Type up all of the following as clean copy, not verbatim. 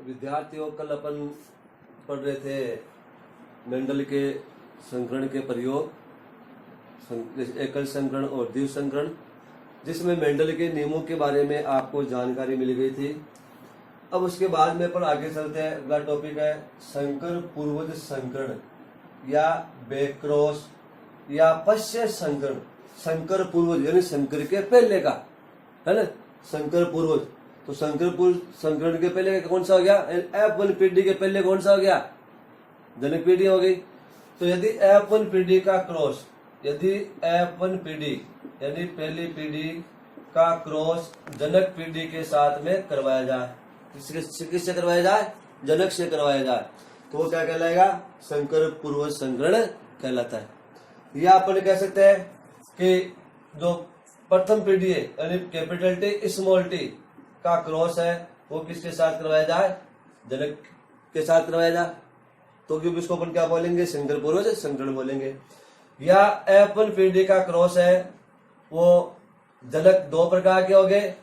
विद्यार्थियों, कल अपन पढ़ रहे थे मेंडल के संकरण के प्रयोग, एकल संकरण और द्विव संकरण, जिसमें मेंडल के नियमों के बारे में आपको जानकारी मिल गई थी। अब उसके बाद में अपन आगे चलते हैं। अगला टॉपिक है संकर पूर्वज संकरण या बैक्रॉस या पश्य संकरण। संकर पूर्वज यानी संकर के पहले का, है ना, संकर पूर्वज। तो संकर पूर्व संकरण के पहले कौन सा हो गया? F1 पीढ़ी के पहले कौन सा हो गया? जनक पीढ़ी हो गई। तो यदि F1 पीढ़ी का क्रॉस, यदि F1 पीढ़ी यानी पहली पीढ़ी का क्रॉस जनक पीढ़ी के साथ में करवाया जाए, किससे करवाया जाए? जनक से करवाया जाए, तो वो क्या कहलाएगा? संकर पूर्वज संकरण कहलाता है। या अपन कह सकते हैं कि जो प्रथम पीढ़ी है यानी कैपिटल टी स्मॉल टी का क्रॉस है, वो किसके साथ करवाया जाए? जनक के साथ करवाया जाए, तो क्योंकि इसको अपन क्या बोलेंगे? संकर पूर्वज संकरण बोलेंगे। या F1 पीढ़ी का क्रॉस है, वो जनक दो प्रकार के हो गए,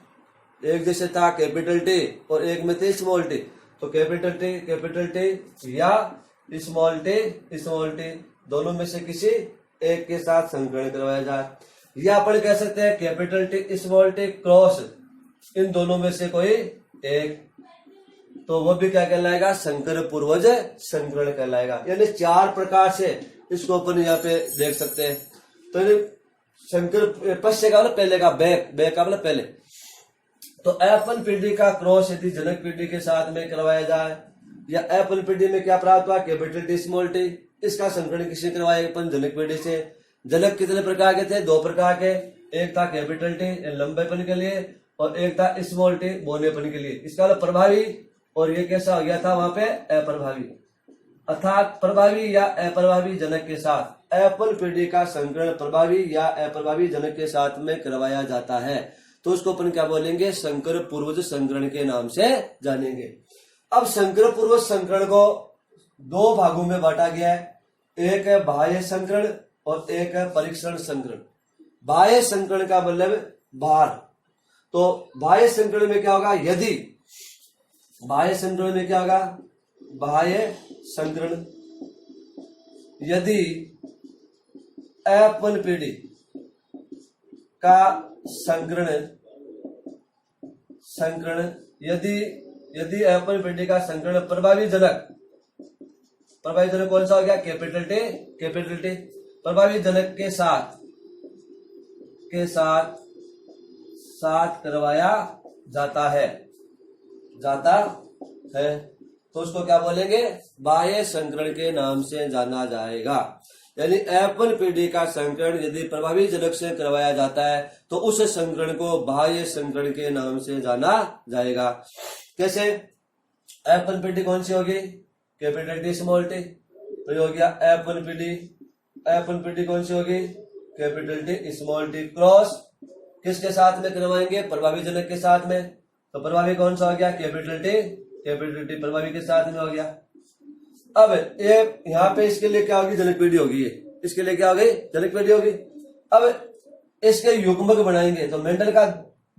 एक जैसे था कैपिटल टी और एक में थे स्मॉल टी। तो कैपिटल टी या स्मॉल टी दोनों में से किसी एक के साथ संकरण करवाया जाए। या अपन कह सकते हैं capital T small T cross, इन दोनों में से कोई एक, तो वो भी क्या कहलाएगा? संकर पूर्वज संकरण कहलाएगा। यानी चार प्रकार से इसको अपन यहाँ पे देख सकते हैं। तो संकर पश्य का मतलब पहले का, बैक का मतलब पहले। तो F1 पीढ़ी का क्रॉस यदि जनक पीढ़ी के साथ में करवाया जाए, या F1 पीढ़ी में क्या प्राप्त हुआ? कैपिटल टी स्मॉल टी, इसका संकरण किससे करवाया? अपन जनक पीढ़ी से। जनक कितने प्रकार के थे? दो प्रकार के, एक था कैपिटल टी लंबेपन के लिए और एक था स्मॉल टी बोनेपन के लिए। इसका मतलब प्रभावी, और ये कैसा हो गया था वहां पे? अप्रभावी। अर्थात प्रभावी या अप्रभावी जनक के साथ F1 पीढ़ी का संकरण प्रभावी या अप्रभावी जनक के साथ में करवाया जाता है, तो उसको अपन क्या बोलेंगे? संकर पूर्वज संकरण के नाम से जानेंगे। अब संकर पूर्वज संकरण को दो भागों में बांटा गया है, एक है बाह्य संकरण और एक है परीक्षण संकरण। बाह्य संकरण का मतलब बाहर। तो बाह्य संकरण में क्या होगा? यदि बाह्य संकरण में क्या होगा? बाह्य संकरण यदि F1 पीढ़ी का संकरण यदि F1 पीढ़ी का संकरण प्रभावी जनक कौन सा हो गया? कैपिटल टी प्रभावी जनक के साथ करवाया जाता है, तो उसको क्या बोलेंगे? बाह्य संकरण के नाम से जाना जाएगा। यानी F1 पीढ़ी का संकरण यदि प्रभावी जनक से करवाया जाता है, तो उस संकरण को बाह्य संकरण के नाम से जाना जाएगा। कैसे? F1 पीढ़ी कौन सी होगी? कैपिटल टी स्मॉल टी, तो ये हो गया F1 पीढ़ी कौन सी होगी? Capital T small T cross किसके साथ में करवाएंगे? प्रभावी जनक के साथ में। तो प्रभावी कौन सा हो गया? कैपिटल टी प्रभावी के साथ में हो गया। अब ये यहाँ पे इसके लिए क्या होगी? जनक पीढ़ी होगी। इसके लिए क्या हो गई? जनक पीढ़ी होगी। अब इसके युग्मक बनाएंगे, तो मेंडल का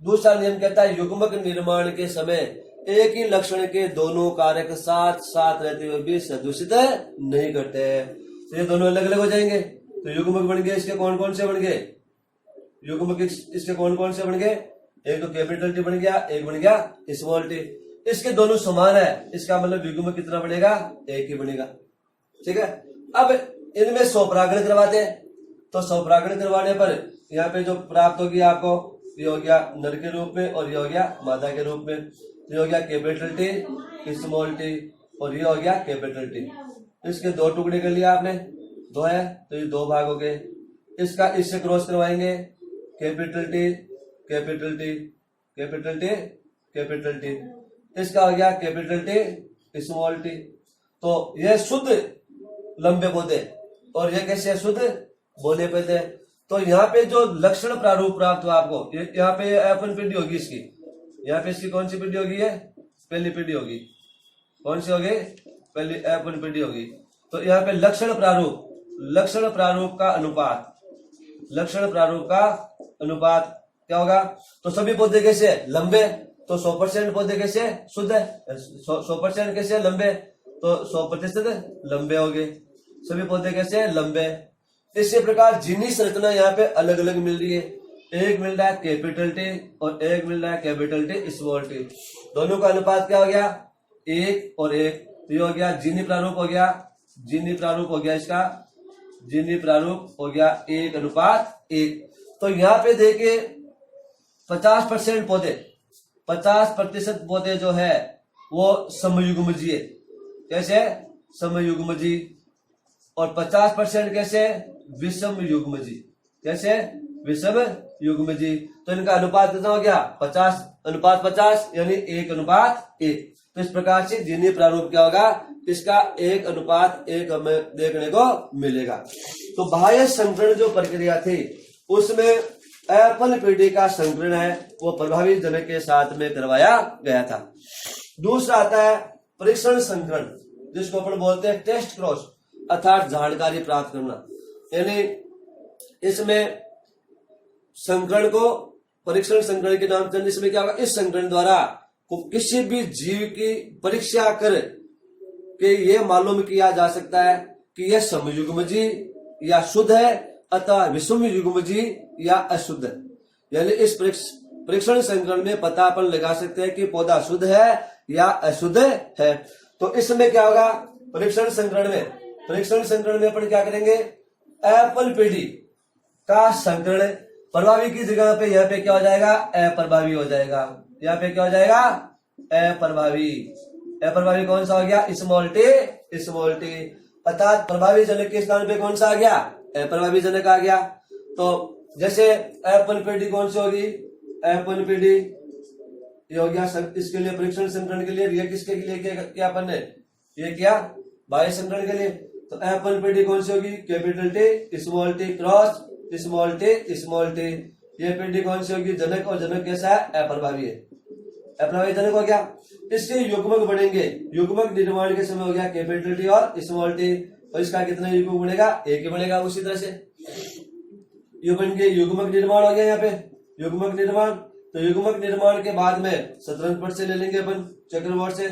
दूसरा नियम कहता है युग्मक निर्माण के समय एक ही लक्षण के दोनों कारक साथ साथ रहते हुए भी सदूषित नहीं करते हैं। तो ये दोनों अलग अलग हो जाएंगे। तो युग्मक बन गए, इसके कौन कौन से बन गए? युग्मक इसके कौन कौन से बन गए? एक तो कैपिटल टी बन गया, एक बन गया स्मॉल टी। इसके दोनों समान है, इसका मतलब युग्मक कितना बनेगा? एक ही बनेगा। ठीक है। अब इनमें स्वपरागण करवाते हैं, तो स्वपरागण करवाने पर यहाँ पे जो प्राप्त होगी आपको, ये हो गया नर के रूप में और ये हो गया मादा के रूप में। ये हो गया कैपिटल टी स्मॉल टी और ये हो गया कैपिटल टी। इसके दो टुकड़े कर लिया आपने, दो है तो ये दो भाग हो गए। इसका इससे क्रॉस करवाएंगे, कैपिटल टी। इसका हो गया कैपिटल टी स्मॉल टी। तो ये शुद्ध लंबे पौधे और ये कैसे शुद्ध बोले पौधे। तो यहाँ पे जो लक्षण प्रारूप प्राप्त हुआ आपको, यहाँ पे F1 पीढ़ी होगी इसकी, यहाँ पे इसकी कौन सी पीढ़ी होगी? पहली पीढ़ी होगी। कौन सी होगी? पहली F1 पीढ़ी होगी। तो यहाँ पे लक्षण प्रारूप का अनुपात क्या होगा? तो सभी पौधे कैसे? लंबे, तो 100% पौधे कैसे शुद्ध है, 100% कैसे लंबे, तो 100% लंबे हो गए, सभी पौधे कैसे लंबे। इसी प्रकार जीनी संरचना यहाँ पे अलग अलग मिल रही है, एक मिल रहा है कैपिटल टी और एक मिल रहा है कैपिटल टी स्मॉल टी, दोनों का अनुपात क्या हो गया 1 और 1, तो ये हो गया जीनी प्रारूप हो गया, जीनी प्रारूप हो गया इसका, जीनी प्रारूप हो गया 1:1। तो यहाँ पे देखिए 50% पौधे, 50% पौधे जो है वो समयुग्मजी है, कैसे समयुग्मजी, और 50% कैसे विषम युग्मजी, कैसे विषम युग्मजी। तो इनका अनुपात कितना हो गया 50:50 यानी 1:1। तो इस प्रकार से जीनी प्रारूप क्या होगा, इसका 1:1 हमें देखने को मिलेगा। तो बाह्य संकरण जो प्रक्रिया थी उसमें एप्पल पीढ़ी का संकरण है वो प्रभावी जनक के साथ में करवाया गया था। दूसरा आता है परीक्षण संकरण, जिसको अपन बोलते हैं टेस्ट क्रॉस, अर्थात जानकारी प्राप्त करना, यानी इसमें संकरण को परीक्षण संकरण के नाम से, इसमें क्या होगा, इस संकरण द्वारा किसी भी जीव की परीक्षा कर के ये मालूम किया जा सकता है कि यह समयुग्मजी या शुद्ध है अथवा विषम युग्मजी या अशुद्ध है। यानी इस परीक्षण संकरण में पता अपन लगा सकते हैं कि पौधा शुद्ध है या अशुद्ध है। तो इसमें क्या होगा, परीक्षण संकरण में अपन क्या करेंगे, एप्पल पीढ़ी का संकरण प्रभावी की जगह पे यहाँ पे क्या हो जाएगा, अप्रभावी हो जाएगा। यहाँ पे क्या हो जाएगा, अप्रभावी। अप्रभावी कौन सा हो गया, स्मॉल टी, अर्थात प्रभावी जनक के स्थान पे कौन सा आ गया, अप्रभावी जनक आ गया। तो जैसे एप्पल पीढ़ी कौन सी होगी, एप्पल पीढ़ी ये हो गया इसके लिए परीक्षण संकरण के लिए, ये किसके लिए क्या अपन ने ये किया, बाह्य संकरण के लिए। तो एप्पल पीढ़ी कौन सी होगी, capital T small T cross small T. ये पीढ़ी कौन सी होगी, जनक, और जनक कैसा है, अप्रभावी है, अप्रभावी जनक हो गया। इसके युग्मक बनेंगे, युग्मक निर्माण के समय हो गया कैपिटल टी और स्मॉल टी, और इसका कितना युग्मक बनेगा, एक ही बनेगा। उसी तरह से ये बन गए युग्मक निर्माण हो गया यहाँ पे युग्मक निर्माण। तो युग्मक निर्माण के बाद में शतरंज पट से ले लेंगे अपन चक्रवात से,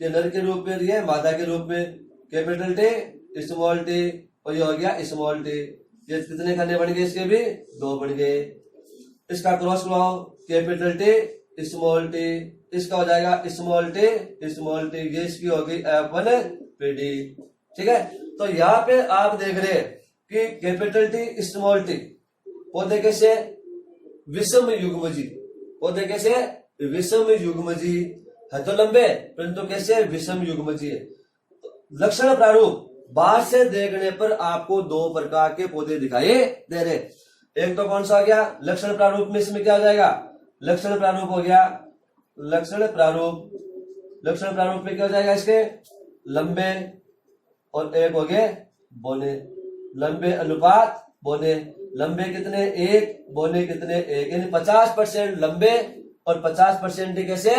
ये नर के रूप में, ये मादा के रूप में, कैपिटल टी स्मॉल टी, और ये हो गया स्मॉल टी। ये कितने खाने बन गए, इसके भी 2 बन गए। इसका क्रॉस कराओ, कैपिटल टी स्मॉल टी, इसका हो जाएगा स्मॉल टी। ये इसकी होगी एप्पल पीढ़ी, ठीक है। तो यहाँ पे आप देख रहे हैं कि कैपिटल टी स्मॉल टी पौधे कैसे विषम युग्मजी, पौधे कैसे विषम युग्मजी है, तो लंबे परंतु कैसे विषम युग्मजी है। लक्षण प्रारूप बाहर से देखने पर आपको 2 प्रकार के पौधे दिखाई दे रहे। एक तो कौन सा हो गया लक्षण प्रारूप में, इसमें क्या हो जाएगा, लक्षण प्रारूप हो गया, लक्षण प्रारूप में क्या हो जाएगा, इसके लंबे और एक हो गए बोने, लंबे अनुपात बोने, लंबे कितने 1, बोने कितने 1, यानी 50% लंबे और 50% कैसे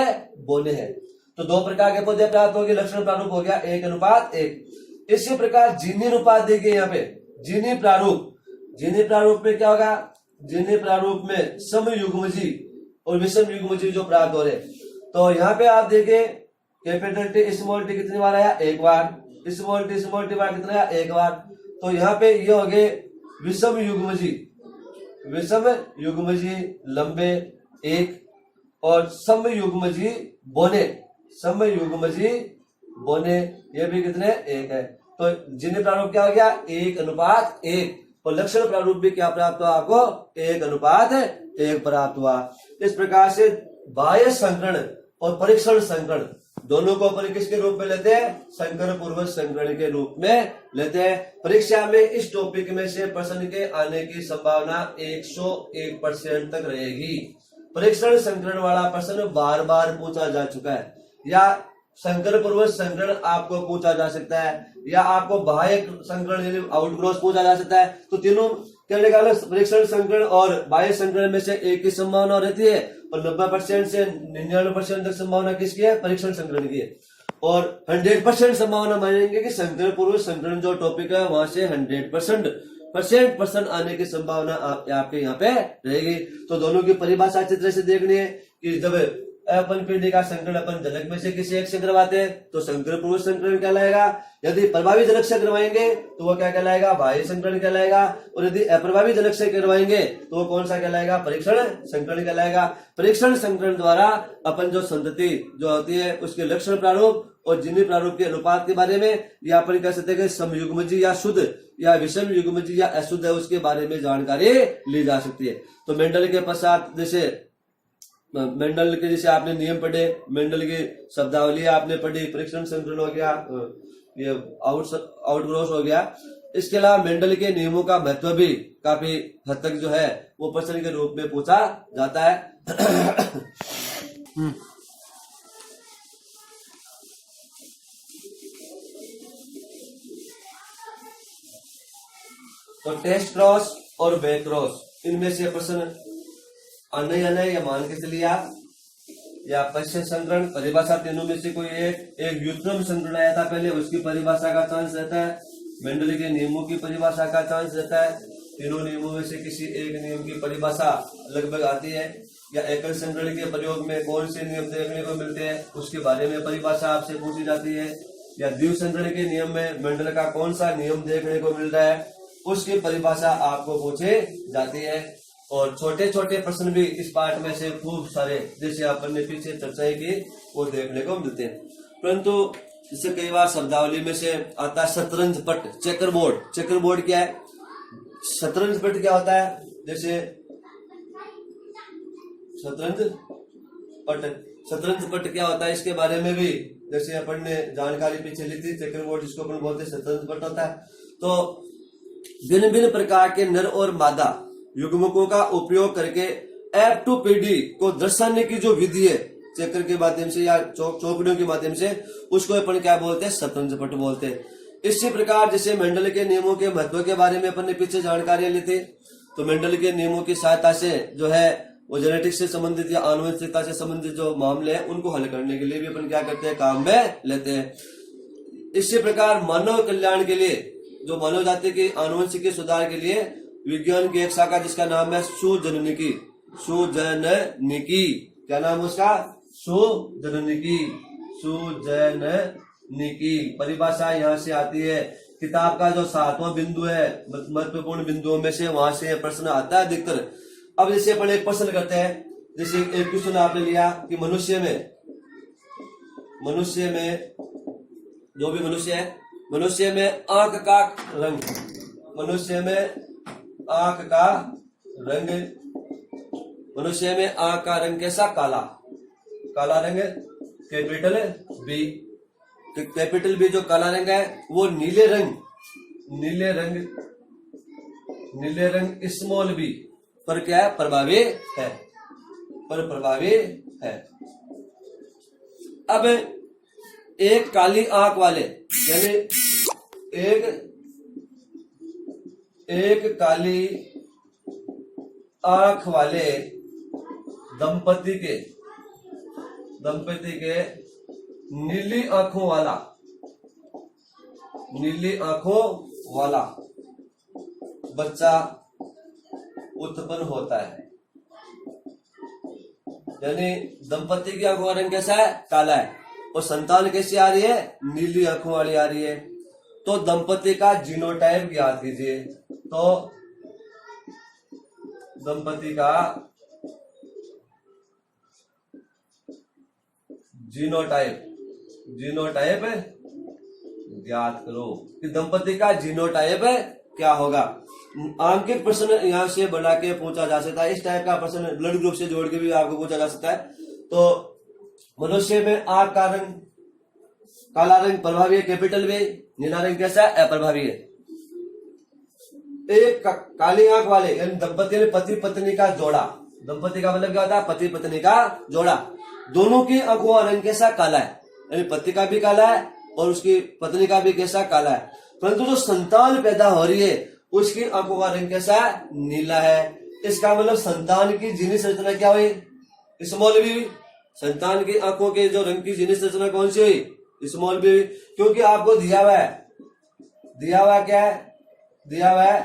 बोने हैं। तो 2 प्रकार के पौधे प्राप्त हो गए, लक्षण प्रारूप हो गया 1:1। इसी प्रकार जीनी अनुपात देखिए यहाँ पे, जीनी प्रारूप में क्या होगा, जीनी प्रारूप में समयुग्मजी और विषम युग्मजी जो प्राप्त हो रहे। तो यहाँ पे आप देखिए कैपिटल टी स्मॉल टी कितनी बार आया, 1 बार, स्मॉल टी बार कितना आया, 1 बार। तो यहाँ पे ये हो गए विषम युग्मजी लंबे 1 और समयुग्मजी बोने, ये भी कितने 1 है। तो जीनी प्रारूप क्या हो गया 1:1, और लक्षण प्रारूप भी क्या प्राप्त हुआ आपको, 1:1 प्राप्त हुआ। इस प्रकार से बाह्य संकरण और परीक्षण संकरण दोनों को अपन किसके रूप में लेते हैं, संकर पूर्वज संकरण के रूप में लेते हैं। परीक्षा में इस टॉपिक में से प्रश्न के आने की संभावना 101% तक रहेगी। परीक्षण संकरण वाला प्रश्न बार बार पूछा जा चुका है, या संकर पूर्वज संकरण आपको पूछा जा सकता है, या आपको बाह्य संकरण यानी आउटक्रॉस पूछा जा सकता है। तो तीनों कहने का परीक्षण संकरण और बाह्य संकरण में से एक की संभावना रहती है, और 90% से 99% तक संभावना किसकी है, परीक्षण संकरण की है। और 100% संभावना मानेंगे कि संकर पूर्वज संकरण जो टॉपिक है वहां से 100% आने की संभावना आपके यहाँ पे रहेगी। तो दोनों की परिभाषा अच्छी तरह से देखनी है कि जब अपन पीढ़ी का संकरण अपन जनक में से किसी एक से करवाते हैं तो संकर पुरुष संकरण कहलाएगा। यदि प्रभावी जनक से करवाएंगे तो वो क्या कहलाएगा, बाह्य संकरण कहलाएगा। और यदि अप्रभावी जनक से करवाएंगे तो वो कौन सा कहलाएगा, परीक्षण संकरण कहलाएगा। परीक्षण संकरण द्वारा अपन जो संतति जो होती है उसके लक्षण प्रारूप और जिन्हीं प्रारूप के अनुपात के बारे में, या अपन कह सकते हैं कि समयुग्मजी या शुद्ध या विषम युग्मजी या अशुद्ध है उसके बारे में जानकारी ली जा सकती है। तो मेंडल के पश्चात जैसे मेंडल के जैसे आपने नियम पढ़े, मेंडल की शब्दावली आपने पढ़ी, परीक्षण संकरण हो गया, ये आउटग्रोथ हो गया। इसके अलावा मेंडल के नियमों का महत्व भी काफी हद तक जो है वो प्रश्न के रूप में पूछा जाता है। तो टेस्ट क्रॉस और बैक क्रॉस इनमें से प्रश्न आने आना या मान के चलिए आप, या पश्चिम संकरण परिभाषा तीनों में से कोई एक व्युत्क्रम संकरण आया था पहले, उसकी परिभाषा का चांस रहता है। मेंडल के नियमों की परिभाषा का चांस रहता है। तीनों नियमों में से किसी एक नियम की परिभाषा लगभग आती है। या एकल संकरण के प्रयोग में कौन से नियम देखने को मिलते हैं उसके बारे में परिभाषा आपसे पूछी जाती है। या द्विव संकरण के नियम में मेंडल का कौन सा नियम देखने को मिल रहा है उसकी परिभाषा आपको पूछी जाती है। और छोटे छोटे प्रश्न भी इस पाठ में से खूब सारे जैसे अपन ने पीछे चर्चाएं की वो देखने को मिलते हैं। परंतु जैसे कई बार शब्दावली में से आता है शतरंज पट, चेकर बोर्ड। चेकर बोर्ड क्या है, शतरंज पट क्या होता है, जैसे शतरंज पट क्या होता है इसके बारे में भी जैसे अपन ने जानकारी पीछे ली थी। चेकर बोर्ड जिसको अपन बोलते हैं शतरंज पट होता है। तो भिन्न भिन्न प्रकार के नर और मादा युग्मकों का उपयोग करके F2PD को दर्शाने की जो विधि है चक्र के माध्यम से या चौकड़ियों के माध्यम से, उसको अपन क्या बोलते हैं, शतरंज पट बोलते हैं। इसी प्रकार जैसे मेंडल के नियमों के महत्व के बारे में अपन ने पीछे जानकारी ली थी, तो मेंडल के नियमों की सहायता से जो है वो जेनेटिक्स से संबंधित या आनुवंशिकता से संबंधित जो मामले हैं उनको हल करने के लिए भी अपन क्या करते हैं, काम में लेते हैं। इसी प्रकार मानव कल्याण के लिए, जो मानव जाति की आनुवंशिक सुधार के लिए विज्ञान की एक शाखा जिसका नाम है सुजननिकी। सुजननिकी क्या नाम है उसका, सुजननिकी। सुजननिकी परिभाषा यहाँ से आती है। किताब का जो 7वां बिंदु है महत्वपूर्ण बिंदुओं में से, वहां से प्रश्न आता है अधिकतर। अब जैसे अपन एक प्रश्न करते हैं, जैसे एक क्वेश्चन आपने लिया कि मनुष्य में जो भी मनुष्य है, मनुष्य में आंख का रंग, मनुष्य में आंख का रंग, मनुष्य में आंख का रंग कैसा, काला, काला रंग। कैपिटल बी, कैपिटल बी जो काला रंग है वो नीले रंग स्मॉल बी पर क्या है, प्रभावी है, पर प्रभावी है। अब एक काली आंख वाले यानी एक काली आंख वाले दंपति के नीली आंखों वाला बच्चा उत्पन्न होता है। यानी दंपति की आंखों का रंग कैसा है, काला है, और संतान कैसी आ रही है, नीली आंखों वाली आ रही है। तो दंपति का जीनोटाइप ज्ञात कीजिए। तो दंपति का जीनोटाइप ज्ञात करो कि दंपति का जीनोटाइप क्या होगा। आंकित प्रश्न यहाँ से बढ़ा के पूछा जा सकता है। इस टाइप का प्रश्न ब्लड ग्रुप से जोड़ के भी आपको पूछा जा सकता है। तो मनुष्य में आंख का रंग काला रंग प्रभावी है, कैपिटल में नीला रंग कैसा है, अप्रभावी है। एक काली आंख वाले यानी दंपति में पति पत्नी का जोड़ा, दंपति का मतलब क्या होता है, पति पत्नी का जोड़ा, दोनों की आंखों का रंग कैसा, काला है, यानी पति का भी काला है और उसकी पत्नी का भी कैसा, काला है। परंतु जो संतान पैदा हो रही है उसकी आंखों का रंग कैसा है, नीला है। इसका मतलब संतान की जीनी संरचना क्या हुई, स्मॉल बी। संतान की आंखों के जो रंग की जीनी संरचना कौन सी हुई, स्मॉल बी। क्योंकि आपको दिया हुआ क्या है, दिया हुआ है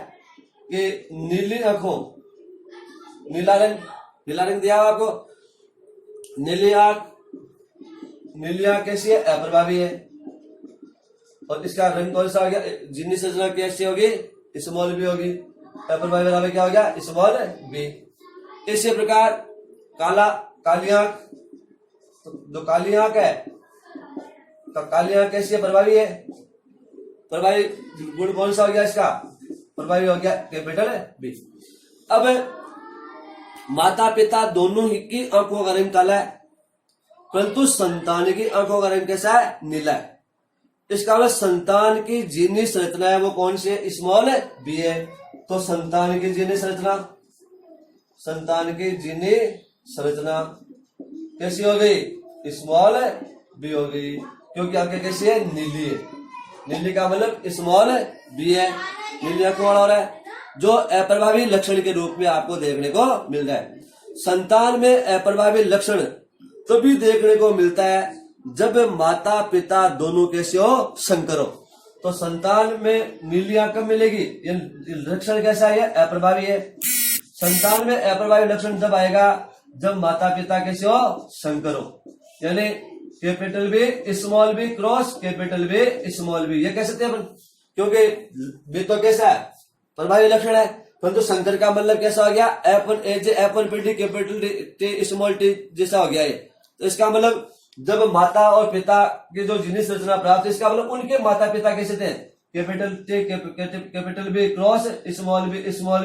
कि नीली आंखों नीला रंग दिया हुआ आपको। नीली आंख कैसी है? अप्रभावी है। और इसका रंग कौन सा हो गया? जिन्नी संरचना कैसी होगी? स्मॉल बी होगी। अप्रभावी बराबर क्या हो गया? Small b. इसी प्रकार काली आंख, तो जो काली आंख है, तो काली आंख कैसी है? प्रभावी है। प्रभावी गुण कौन सा हो गया इसका? प्रभावी हो गया कैपिटल बी। अब माता पिता दोनों ही की आंखों का रंग काला है, परंतु संतान की आंखों का रंग कैसा है? नीला है। इसका मतलब संतान की जीनी संरचना है वो कौन सी है? स्मॉल बी है। तो संतान की जीनी संरचना कैसी हो गई? स्मॉल बी हो गई, क्योंकि आंखें कैसी है? नीली है। नीली का मतलब स्मॉल बी है। नीली आंखों वाला हो रहा है, जो अप्रभावी लक्षण के रूप में आपको देखने को मिल रहा है। संतान में अप्रभावी लक्षण तभी देखने को मिलता है जब माता पिता दोनों कैसे हो? संकर हो। तो संतान में नीली आंख कब मिलेगी? ये लक्षण कैसा है? अप्रभावी है। संतान में अप्रभावी लक्षण जब आएगा जब माता पिता कैसे हो? संकर हो। यानी capital B small b cross capital B small b, ये कह सकते हैं अपन, क्योंकि बी तो कैसा है? प्रभावी लक्षण है, परंतु संकर का मतलब कैसा हो गया? एपन पी कैपिटल टी स्मॉल टी जैसा हो गया ये। तो इसका मतलब जब माता और पिता की जो जीनी संरचना प्राप्त है, इसका मतलब उनके माता पिता कैसे थे? Capital T capital B cross small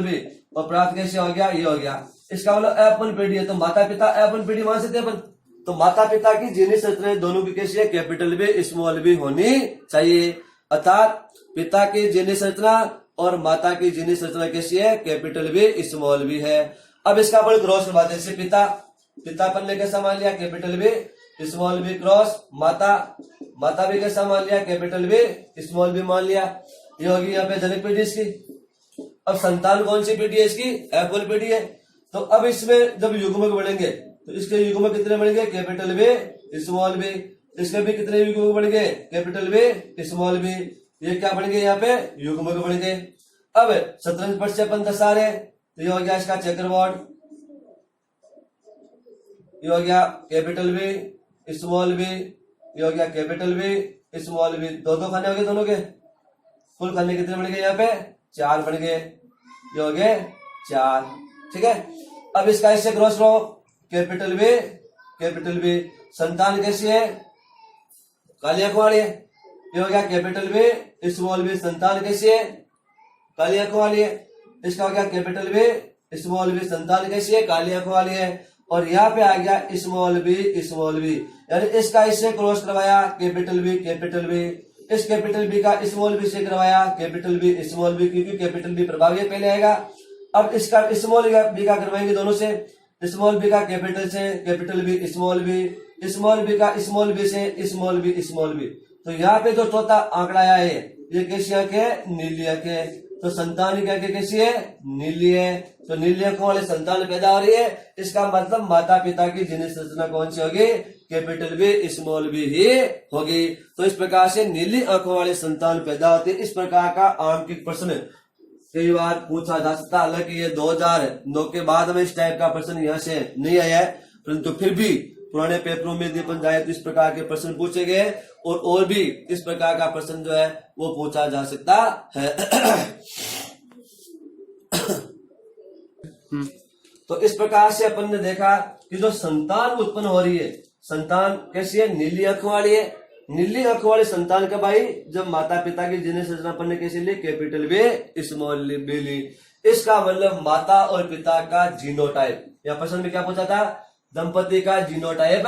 b, और प्राप्त कैसे हो गया? ये हो गया। इसका मतलब एपन पीढ़ी है, तो माता पिता एपन पीढ़ी मान सकते अपन। तो माता पिता की जीनी संरचना दोनों की कैसी है? कैपिटल बी स्मॉल बी होनी चाहिए। अर्थात पिता की जीनी संरचना और माता की जीनी संरचना कैसी है? कैपिटल बी स्मॉल बी है। अब इसका अपन क्रॉस करवाते हैं। पिता अपन ने कैसा मान लिया? Capital B small b cross माता भी कैसा मान लिया? कैपिटल बी स्मॉल बी मान लिया। ये होगी यहाँ पे जनक पीढ़ी इसकी। अब संतान कौन सी पीढ़ी है इसकी? एपल पीढ़ी है। तो अब इसमें जब युग्मक बढ़ेंगे तो इसके युग्मक कितने बढ़ेंगे? Capital B small b. इसके भी कितने युग्मक बढ़ेंगे? Capital B small b. ये क्या बढ़ेंगे? यहाँ पे युग्मक बढ़ेंगे। अब शतरंज पट से अपन दर्शा रहे, तो ये हो गया इसका चेकरबोर्ड, ये हो गया कैपिटल बी स्मॉल बी, ये हो गया कैपिटल बी स्मॉल बी। दो खाने हो गए दोनों के। कुल खाने कितने बन गए? यहाँ पे 4 बन गए। ये हो गए 4। ठीक है। अब इसका इससे क्रॉस लो, कैपिटल बी। संतान कैसी है? काली आंखों वाली है। ये हो गया कैपिटल बी स्मॉल बी। संतान कैसी है? काली आंखों वाली है। इसका हो गया कैपिटल बी स्मॉल बी। संतान कैसी है? काली आंखों वाली है। और यहाँ पे आ गया स्मॉल बी, यानी इसका इससे क्रॉस करवाया कैपिटल बी। इस कैपिटल बी का स्मॉल बी से करवाया कैपिटल बी, क्योंकि कैपिटल बी प्रभावी पहले आएगा। अब इसका स्मॉल बी का करवाएंगे दोनों से, स्मॉल बी का कैपिटल से कैपिटल बी, स्मॉल बी का स्मॉल बी से स्मॉल बी। तो यहाँ पे जो चौथा आंकड़ा आया है ये कैसी आंख है? नीली आंख है। तो संतान की आंखें कैसी है? नीली है। तो नीली आंखों वाले संतान पैदा हो रही है, इसका मतलब माता पिता की जीनी संरचना कौन सी होगी? कैपिटल बी स्मॉल बी ही होगी। तो इस प्रकार से नीली आंखों वाले संतान पैदा होते हैं। इस प्रकार का आंकिक प्रश्न कई बार पूछा जा सकता है। हालांकि ये 2009 के बाद में इस टाइप का प्रश्न यहाँ से नहीं आया है, परंतु फिर भी पुराने पेपरों में यदि अपन जाए तो इस प्रकार के प्रश्न पूछे गए, और भी इस प्रकार का प्रश्न जो है वो पूछा जा सकता है। तो इस प्रकार से अपन ने देखा कि जो संतान उत्पन्न हो रही है, संतान कैसी है? नीली आंखों वाली है। नीली आंखों वाले संतान कब आई? जब माता पिता की जीनी संरचना अपन ने कैसे ली? कैपिटल बी स्मॉल बी ली। इसका मतलब माता और पिता का जीनोटाइप, या प्रश्न में क्या पूछा था? दंपति का जीनोटाइप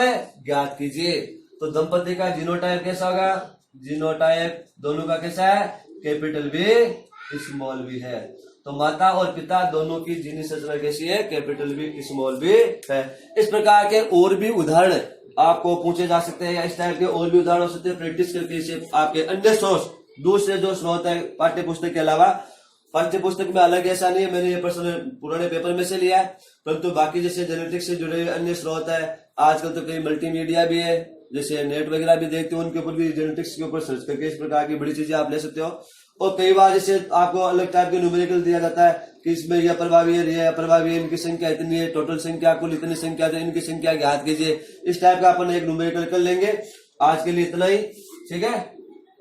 ज्ञात कीजिए। तो दंपति का जीनोटाइप कैसा होगा? जीनोटाइप दोनों का कैसा है? कैपिटल बी स्मॉल बी है। तो माता और पिता दोनों की जीनी संरचना कैसी है? कैपिटल बी स्मॉल बी है। इस प्रकार के और भी उदाहरण आपको पूछे जा सकते हैं, या इस टाइप के और भी उदाहरण हो सकते हैं। प्रैक्टिस करके इसे आपके अन्य सोर्स, दूसरे जो स्रोत है पाठ्य पुस्तक के अलावा, पाठ्य पुस्तक में अलग ऐसा नहीं है मैंने ये प्रश्न पुराने पेपर में से लिया है, परंतु बाकी जैसे जेनेटिक्स से जुड़े हुए अन्य स्रोत है, आजकल तो कई मल्टीमीडिया भी है, जैसे नेट वगैरह भी देखते हो, उनके ऊपर भी जेनेटिक्स के ऊपर सर्च करके इस प्रकार की बड़ी चीजें आप ले सकते हो। और कई बार जैसे आपको अलग टाइप के न्यूमेरिकल दिया जाता है कि इसमें यह प्रभावी है, यह अप्रभावी है, इनकी संख्या इतनी है, टोटल संख्या कुल इतनी संख्या, तो इनकी संख्या ज्ञात कीजिए। इस टाइप का अपन एक न्यूमेरिकल कर लेंगे। आज के लिए इतना ही, ठीक है।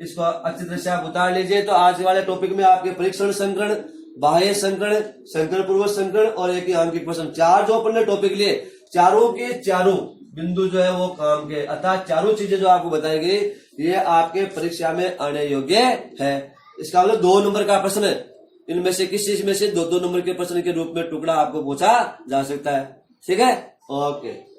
इसको अच्छी तरह से आप उतार लीजिए। तो आज वाले टॉपिक में आपके परीक्षण संकरण, बाह्य संकरण, संकरण पूर्वक संकरण और एक आंकिक प्रश्न, चार जो अपन ने टॉपिक लिए, चारों के चारों बिंदु जो है वो काम के, अर्थात चारों चीजें जो आपको बताएंगे ये आपके परीक्षा में आने योग्य है। इसका मतलब 2 नंबर का प्रश्न है, इनमें से किसी चीज में से 2-2 नंबर के प्रश्न के रूप में टुकड़ा आपको पूछा जा सकता है, ठीक है। ओके।